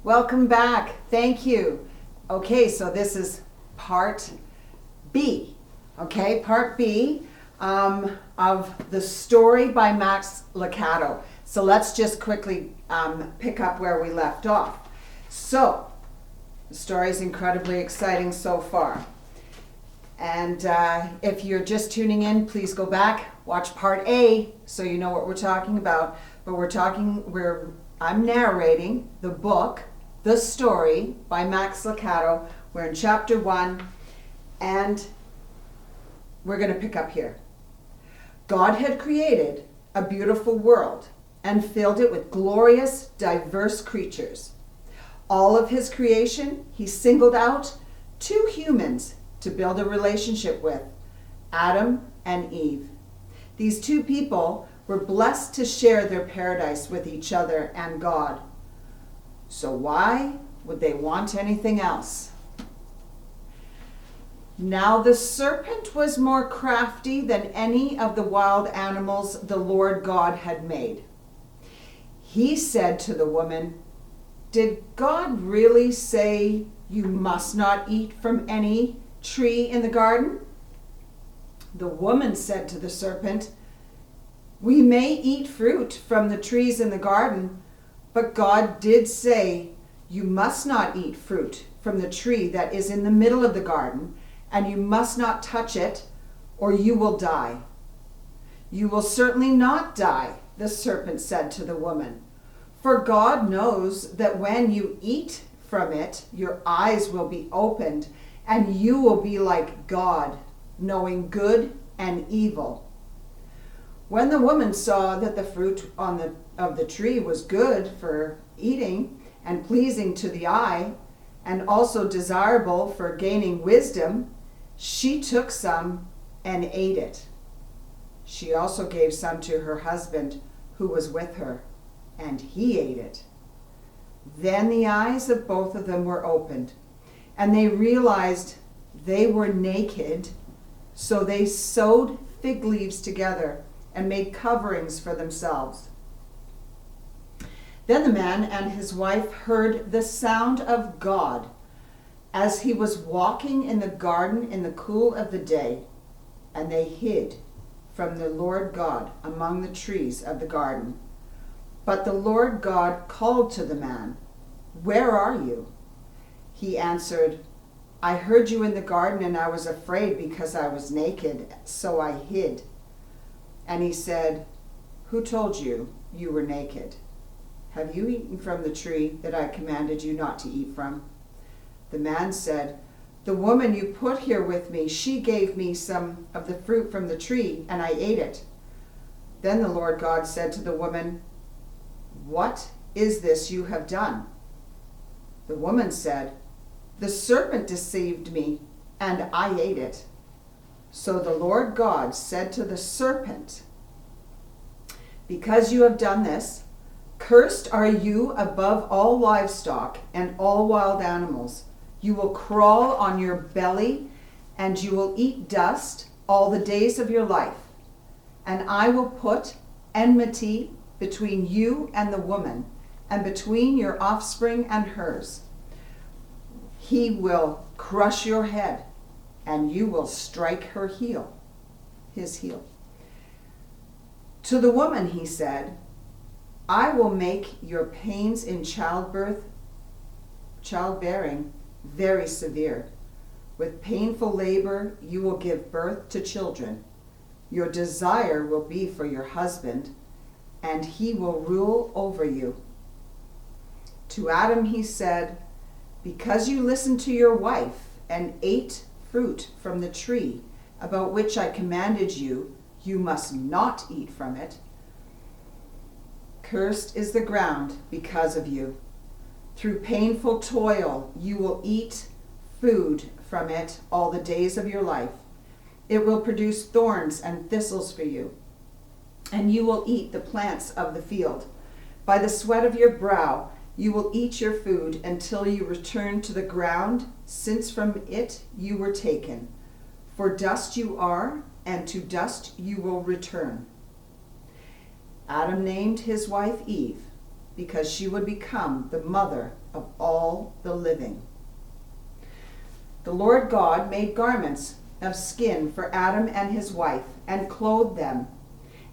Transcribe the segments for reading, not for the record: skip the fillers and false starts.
Welcome back. Thank you. Okay, so this is part B. Okay, part B of the story by Max Lucado. So let's just quickly pick up where we left off. So, the story is incredibly exciting so far. And if you're just tuning in, please go back, watch part A so you know what we're talking about. But I'm narrating the book, The Story by Max Lucado. We're in chapter 1 and we're going to pick up here. God had created a beautiful world and filled it with glorious, diverse creatures. All of his creation, he singled out 2 humans to build a relationship with, Adam and Eve. These 2 people were blessed to share their paradise with each other and God. So why would they want anything else? Now the serpent was more crafty than any of the wild animals the Lord God had made. He said to the woman, "Did God really say you must not eat from any tree in the garden?" The woman said to the serpent, "We may eat fruit from the trees in the garden, but God did say you must not eat fruit from the tree that is in the middle of the garden, and you must not touch it, or you will die." "You will certainly not die," the serpent said to the woman, "for God knows that when you eat from it, your eyes will be opened, and you will be like God, knowing good and evil." When the woman saw that the fruit of the tree was good for eating and pleasing to the eye, and also desirable for gaining wisdom, she took some and ate it. She also gave some to her husband who was with her, and he ate it. Then the eyes of both of them were opened, and they realized they were naked, so they sewed fig leaves together and made coverings for themselves. Then the man and his wife heard the sound of God as he was walking in the garden in the cool of the day, and they hid from the Lord God among the trees of the garden. But the Lord God called to the man, "Where are you?" He answered, "I heard you in the garden, and I was afraid because I was naked, so I hid." And he said, "Who told you you were naked? Have you eaten from the tree that I commanded you not to eat from?" The man said, "The woman you put here with me, she gave me some of the fruit from the tree, and I ate it." Then the Lord God said to the woman, "What is this you have done?" The woman said, "The serpent deceived me, and I ate it." So the Lord God said to the serpent, "Because you have done this, cursed are you above all livestock and all wild animals. You will crawl on your belly, and you will eat dust all the days of your life. And I will put enmity between you and the woman, and between your offspring and hers. He will crush your head, and you will strike his heel. To the woman he said, "I will make your pains in childbearing, very severe. With painful labor you will give birth to children. Your desire will be for your husband, and he will rule over you." To Adam he said, "Because you listened to your wife and ate fruit from the tree about which I commanded you, you must not eat from it. Cursed is the ground because of you. Through painful toil you will eat food from it all the days of your life. It will produce thorns and thistles for you, and you will eat the plants of the field. By the sweat of your brow you will eat your food until you return to the ground, since from it you were taken. For dust you are, and to dust you will return." Adam named his wife Eve, because she would become the mother of all the living. The Lord God made garments of skin for Adam and his wife, and clothed them.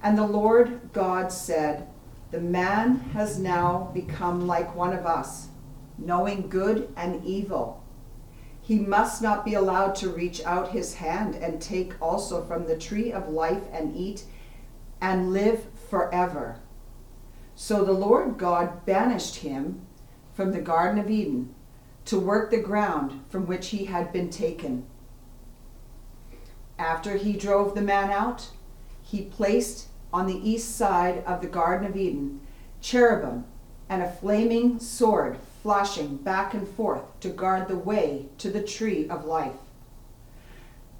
And the Lord God said, "The man has now become like one of us, knowing good and evil. He must not be allowed to reach out his hand and take also from the tree of life and eat and live forever." So the Lord God banished him from the Garden of Eden to work the ground from which he had been taken. After he drove the man out, he placed on the east side of the Garden of Eden cherubim and a flaming sword flashing back and forth to guard the way to the tree of life.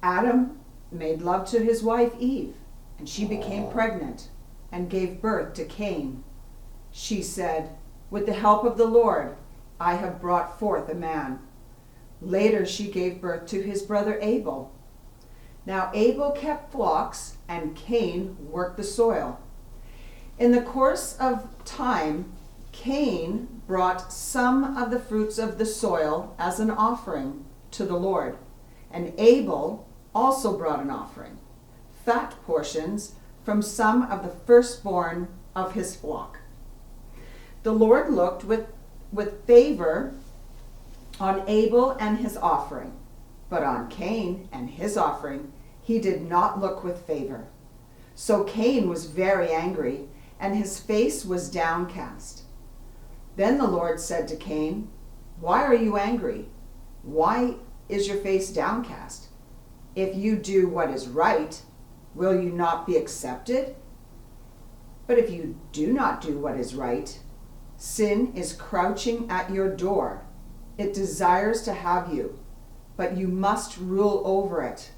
Adam made love to his wife Eve, and she became pregnant and gave birth to Cain. She said, "With the help of the Lord, I have brought forth a man." Later she gave birth to his brother Abel. Now Abel kept flocks, and Cain worked the soil. In the course of time, Cain brought some of the fruits of the soil as an offering to the Lord, and Abel also brought an offering, fat portions from some of the firstborn of his flock. The Lord looked with favor on Abel and his offering, but on Cain and his offering he did not look with favor. So Cain was very angry, and his face was downcast. Then the Lord said to Cain, "Why are you angry? Why is your face downcast? If you do what is right, will you not be accepted? But if you do not do what is right, sin is crouching at your door. It desires to have you, but you must rule over it."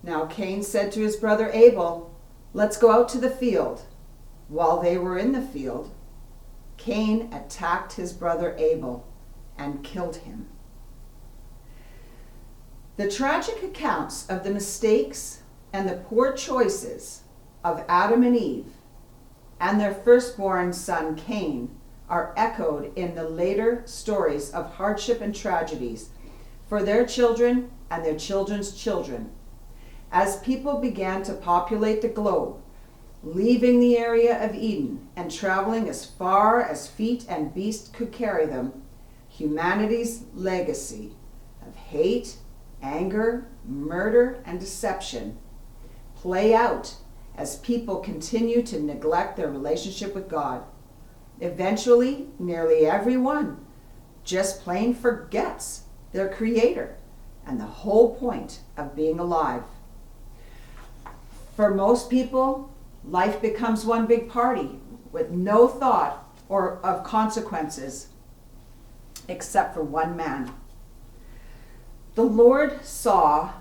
Now Cain said to his brother Abel, "Let's go out to the field." While they were in the field, Cain attacked his brother Abel and killed him. The tragic accounts of the mistakes and the poor choices of Adam and Eve and their firstborn son Cain are echoed in the later stories of hardship and tragedies for their children and their children's children, as people began to populate the globe, leaving the area of Eden and traveling as far as feet and beast could carry them. Humanity's legacy of hate, anger, murder, and deception play out as people continue to neglect their relationship with God. Eventually, nearly everyone just plain forgets their Creator and the whole point of being alive. For most people, life becomes one big party with no thought or of consequences except for one man. The Lord saw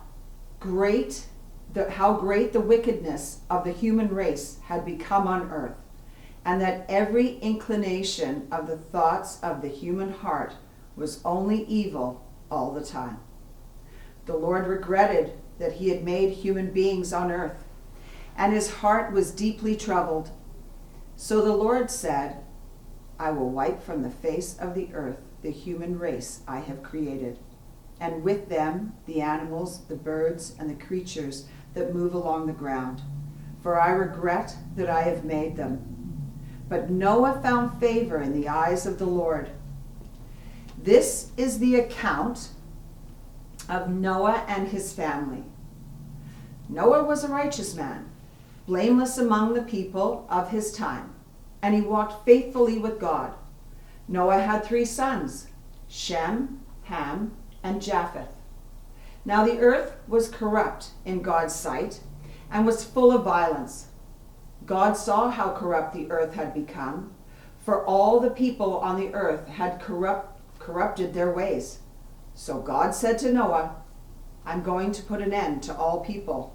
how great the wickedness of the human race had become on earth, and that every inclination of the thoughts of the human heart was only evil all the time. The Lord regretted that he had made human beings on earth, and his heart was deeply troubled. So the Lord said, "I will wipe from the face of the earth the human race I have created, and with them the animals, the birds, and the creatures that move along the ground, for I regret that I have made them." But Noah found favor in the eyes of the Lord. This is the account of Noah and his family. Noah was a righteous man, blameless among the people of his time, and he walked faithfully with God. Noah had 3 sons, Shem, Ham, and Japheth. Now the earth was corrupt in God's sight and was full of violence. God saw how corrupt the earth had become, for all the people on the earth had corrupted their ways. So God said to Noah, "I'm going to put an end to all people,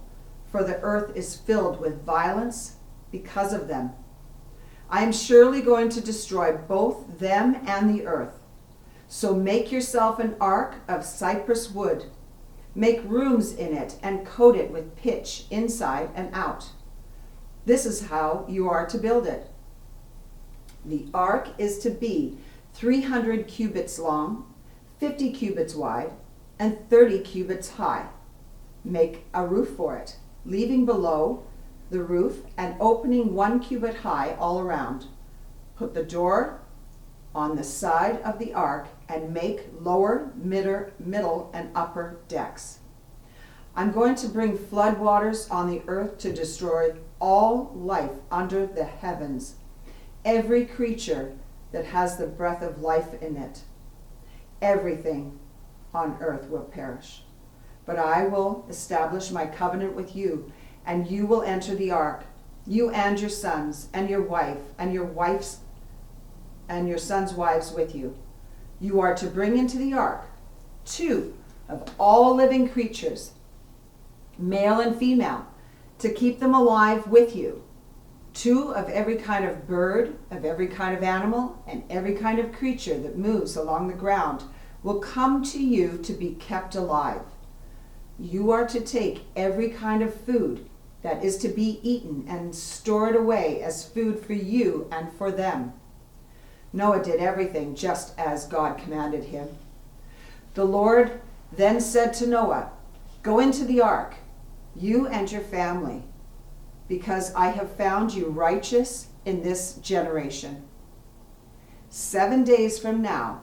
for the earth is filled with violence because of them. I am surely going to destroy both them and the earth. So make yourself an ark of cypress wood. Make rooms in it and coat it with pitch inside and out. This is how you are to build it. The ark is to be 300 cubits long, 50 cubits wide, and 30 cubits high. Make a roof for it, leaving below the roof an opening 1 cubit high all around. Put the door on the side of the ark and make lower, middle, and upper decks. I'm going to bring flood waters on the earth to destroy all life under the heavens, every creature that has the breath of life in it. Everything on earth will perish. But I will establish my covenant with you, and you will enter the ark, you and your sons, and your wife, and your wife's and your sons' wives with you. You are to bring into the ark 2 of all living creatures, male and female, to keep them alive with you. 2 of every kind of bird, of every kind of animal, and every kind of creature that moves along the ground will come to you to be kept alive. You are to take every kind of food that is to be eaten and store it away as food for you and for them. Noah did everything just as God commanded him. The Lord then said to Noah, "Go into the ark, you and your family, because I have found you righteous in this generation. 7 days from now,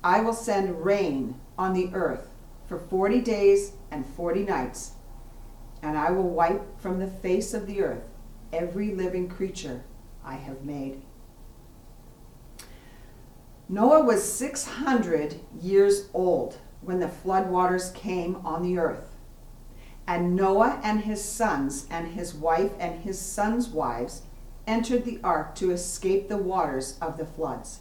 I will send rain on the earth for 40 days and 40 nights, and I will wipe from the face of the earth every living creature I have made." Noah was 600 years old when the flood waters came on the earth. And Noah and his sons and his wife and his sons' wives entered the ark to escape the waters of the floods.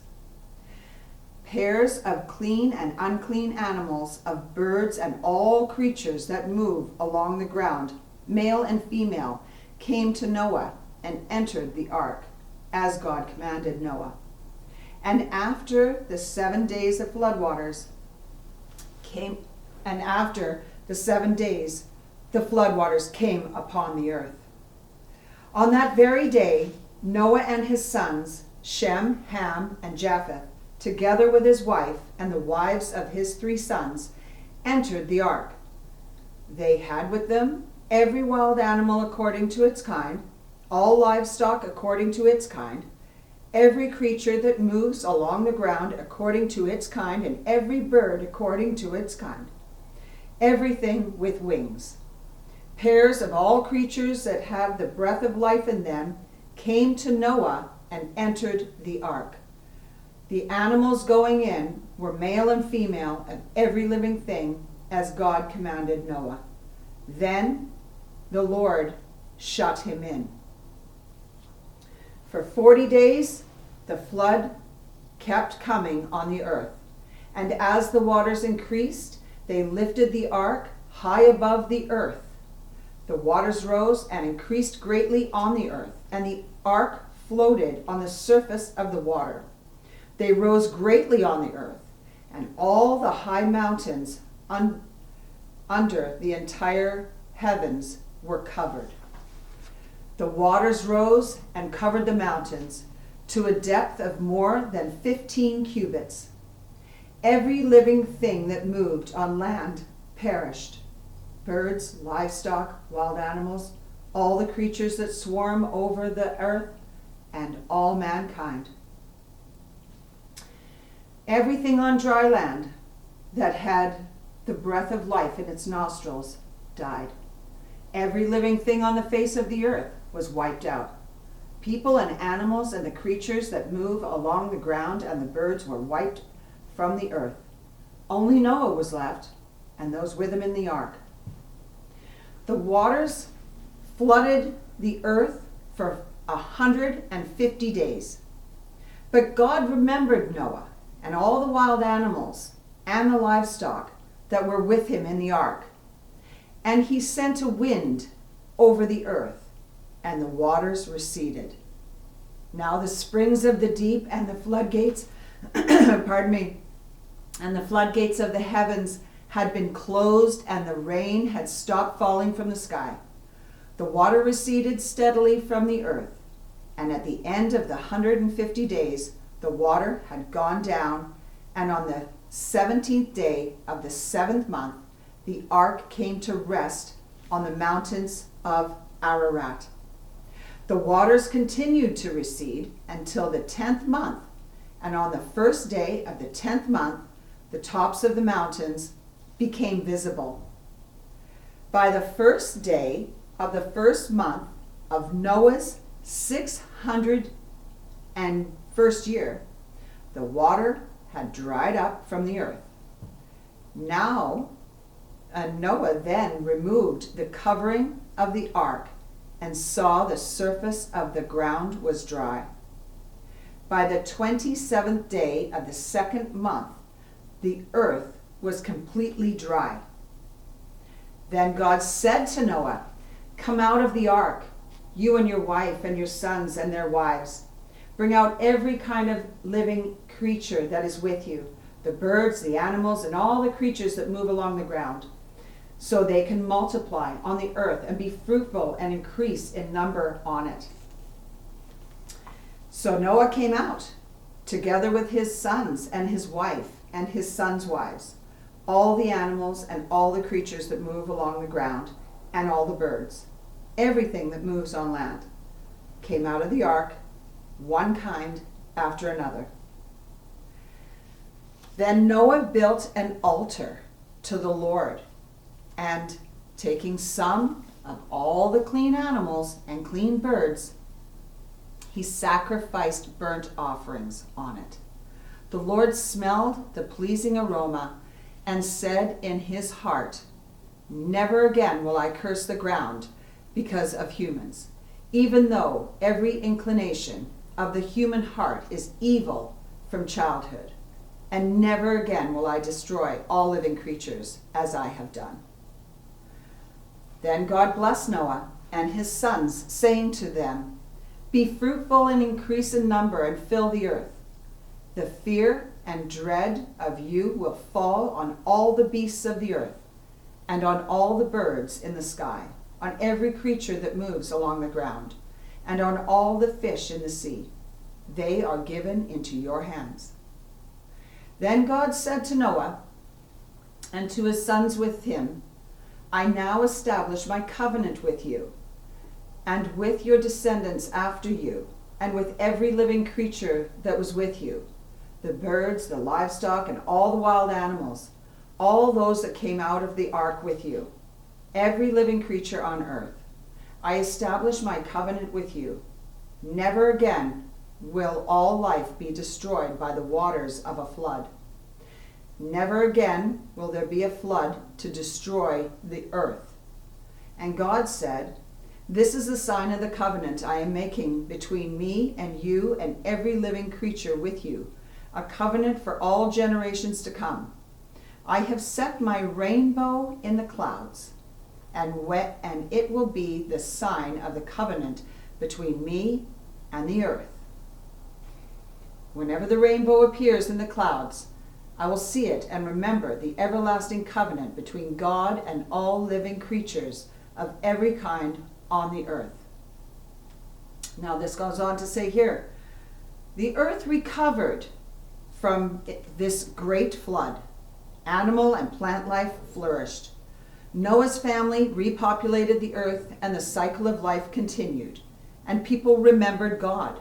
Pairs of clean and unclean animals, of birds and all creatures that move along the ground, male and female, came to Noah and entered the ark, as God commanded Noah. And after the 7 days of floodwaters came, the floodwaters came upon the earth. On that very day, Noah and his sons, Shem, Ham, and Japheth, together with his wife and the wives of his 3 sons, entered the ark. They had with them every wild animal according to its kind, all livestock according to its kind, every creature that moves along the ground according to its kind, and every bird according to its kind, everything with wings. Pairs of all creatures that have the breath of life in them came to Noah and entered the ark. The animals going in were male and female of every living thing, as God commanded Noah. Then the Lord shut him in. For 40 days, the flood kept coming on the earth. And as the waters increased, they lifted the ark high above the earth. The waters rose and increased greatly on the earth, and the ark floated on the surface of the water. They rose greatly on the earth, and all the high mountains under the entire heavens were covered. The waters rose and covered the mountains to a depth of more than 15 cubits. Every living thing that moved on land perished. Birds, livestock, wild animals, all the creatures that swarm over the earth, and all mankind. Everything on dry land that had the breath of life in its nostrils died. Every living thing on the face of the earth was wiped out. People and animals and the creatures that move along the ground and the birds were wiped from the earth. Only Noah was left, and those with him in the ark. The waters flooded the earth for 150 days. But God remembered Noah and all the wild animals and the livestock that were with him in the ark. And he sent a wind over the earth, and the waters receded. Now the springs of the deep and the floodgates, and the floodgates of the heavens had been closed, and the rain had stopped falling from the sky. The water receded steadily from the earth, And at the end of the 150 days, the water had gone down, and on the 17th day of the 7th month, the ark came to rest on the mountains of Ararat. The waters continued to recede until the 10th month, and on the first day of the 10th month, the tops of the mountains became visible. By the first day of the first month of Noah's 601st year, the water had dried up from the earth. Noah then removed the covering of the ark and saw the surface of the ground was dry. By the 27th day of the 2nd month, the earth was completely dry. Then God said to Noah, "Come out of the ark, you and your wife and your sons and their wives. Bring out every kind of living creature that is with you, the birds, the animals, and all the creatures that move along the ground, so they can multiply on the earth and be fruitful and increase in number on it." So Noah came out, together with his sons and his wife and his sons' wives, all the animals and all the creatures that move along the ground, and all the birds, everything that moves on land, came out of the ark, one kind after another. Then Noah built an altar to the Lord, and taking some of all the clean animals and clean birds, he sacrificed burnt offerings on it. The Lord smelled the pleasing aroma and said in his heart, "Never again will I curse the ground because of humans, even though every inclination of the human heart is evil from childhood. And never again will I destroy all living creatures as I have done." Then God blessed Noah and his sons, saying to them, "Be fruitful and increase in number and fill the earth. The fear and dread of you will fall on all the beasts of the earth, and on all the birds in the sky, on every creature that moves along the ground, and on all the fish in the sea. They are given into your hands." Then God said to Noah and to his sons with him, "I now establish my covenant with you, and with your descendants after you, and with every living creature that was with you, the birds, the livestock, and all the wild animals, all those that came out of the ark with you, every living creature on earth. I establish my covenant with you. Never again will all life be destroyed by the waters of a flood. Never again will there be a flood to destroy the earth." And God said, "This is the sign of the covenant I am making between me and you and every living creature with you, a covenant for all generations to come. I have set my rainbow in the clouds, and it will be the sign of the covenant between me and the earth. Whenever the rainbow appears in the clouds, I will see it and remember the everlasting covenant between God and all living creatures of every kind on the earth." Now this goes on to say here, the earth recovered from this great flood. Animal and plant life flourished. Noah's family repopulated the earth, and the cycle of life continued, and people remembered God.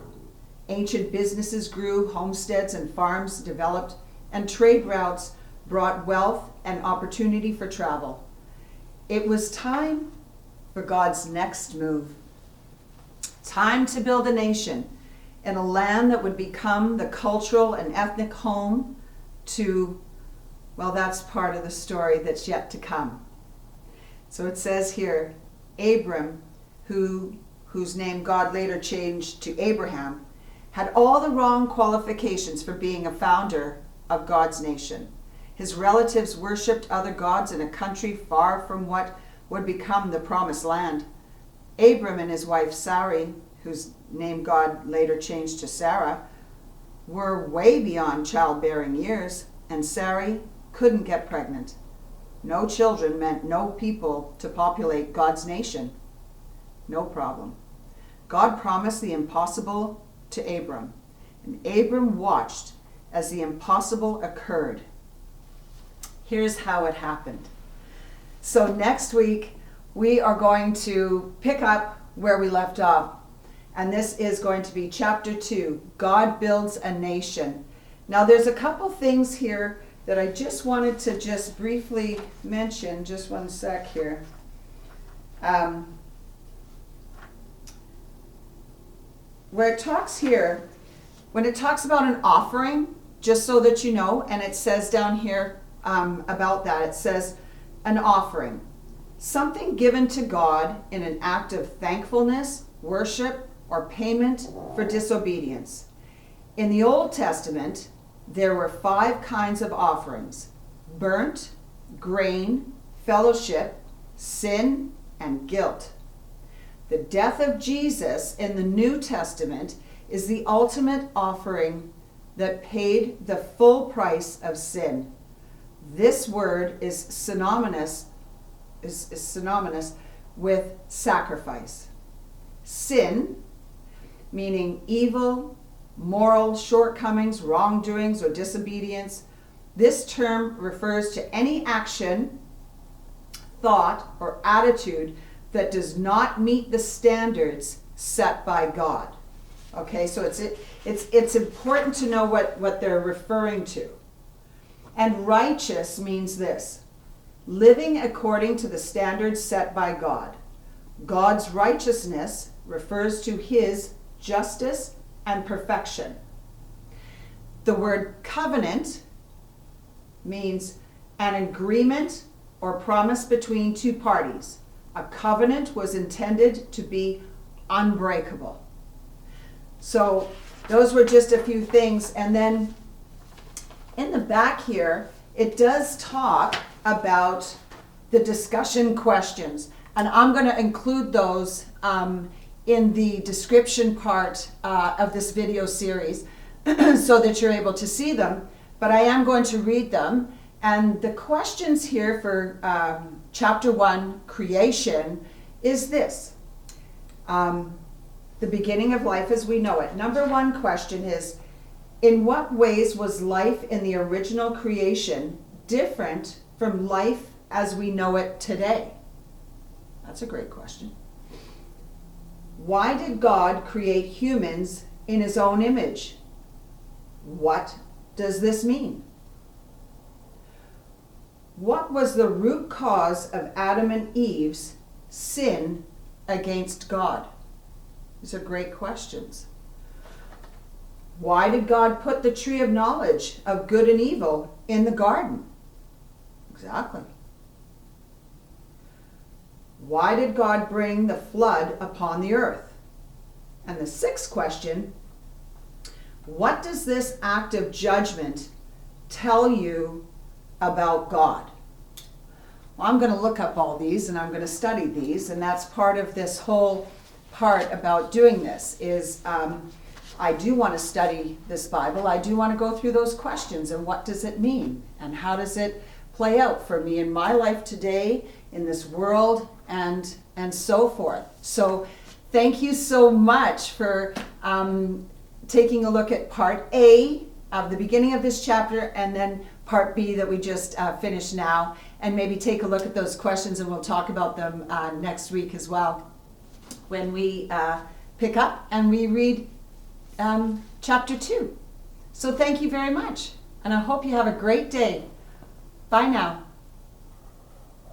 Ancient businesses grew, homesteads and farms developed, and trade routes brought wealth and opportunity for travel. It was time for God's next move. Time to build a nation in a land that would become the cultural and ethnic home to, well, that's part of the story that's yet to come. So it says here, Abram, whose name God later changed to Abraham, had all the wrong qualifications for being a founder of God's nation. His relatives worshipped other gods in a country far from what would become the promised land. Abram and his wife Sarai, whose name God later changed to Sarah, were way beyond childbearing years, and Sarai couldn't get pregnant. No children meant no people to populate God's nation. No problem. God promised the impossible to Abram, and Abram watched as the impossible occurred. Here's how it happened. So next week, we are going to pick up where we left off. And this is going to be chapter 2, God Builds a Nation. Now there's a couple things here that I just wanted to just briefly mention. Just one sec here. Where it talks here, when it talks about an offering, just so that you know, and it says down here about that, it says an offering. Something given to God in an act of thankfulness, worship, or payment for disobedience. In the Old Testament, there were 5 kinds of offerings: burnt, grain, fellowship, sin, and guilt. The death of Jesus in the New Testament is the ultimate offering that paid the full price of sin. This word is synonymous with sacrifice. Sin, meaning evil, moral shortcomings, wrongdoings, or disobedience. This term refers to any action, thought, or attitude that does not meet the standards set by God. Okay, so it's important to know what they're referring to. And righteous means this: living according to the standards set by God. God's righteousness refers to his justice and perfection. The word covenant means an agreement or promise between 2 parties. A covenant was intended to be unbreakable. So those were just a few things. And then in the back here, it does talk about the discussion questions. And I'm going to include those in the description part of this video series so that you're able to see them. But I am going to read them. And the questions here for chapter 1, creation, is this. The beginning of life as we know it. Number 1 question is, in what ways was life in the original creation different from life as we know it today? That's a great question. Why did God create humans in his own image? What does this mean? What was the root cause of Adam and Eve's sin against God? These are great questions. Why did God put the tree of knowledge of good and evil in the garden? Exactly. Why did God bring the flood upon the earth? And the 6th question, what does this act of judgment tell you about God? Well, I'm going to look up all these and I'm going to study these, and that's part of this whole part about doing this is I do want to study this Bible. I do want to go through those questions and what does it mean and how does it play out for me in my life today, in this world, and so forth. So thank you so much for taking a look at part A of the beginning of this chapter, and then part B that we just finished now, and maybe take a look at those questions, and we'll talk about them next week as well when we pick up and we read chapter 2. So thank you very much, and I hope you have a great day. Bye now.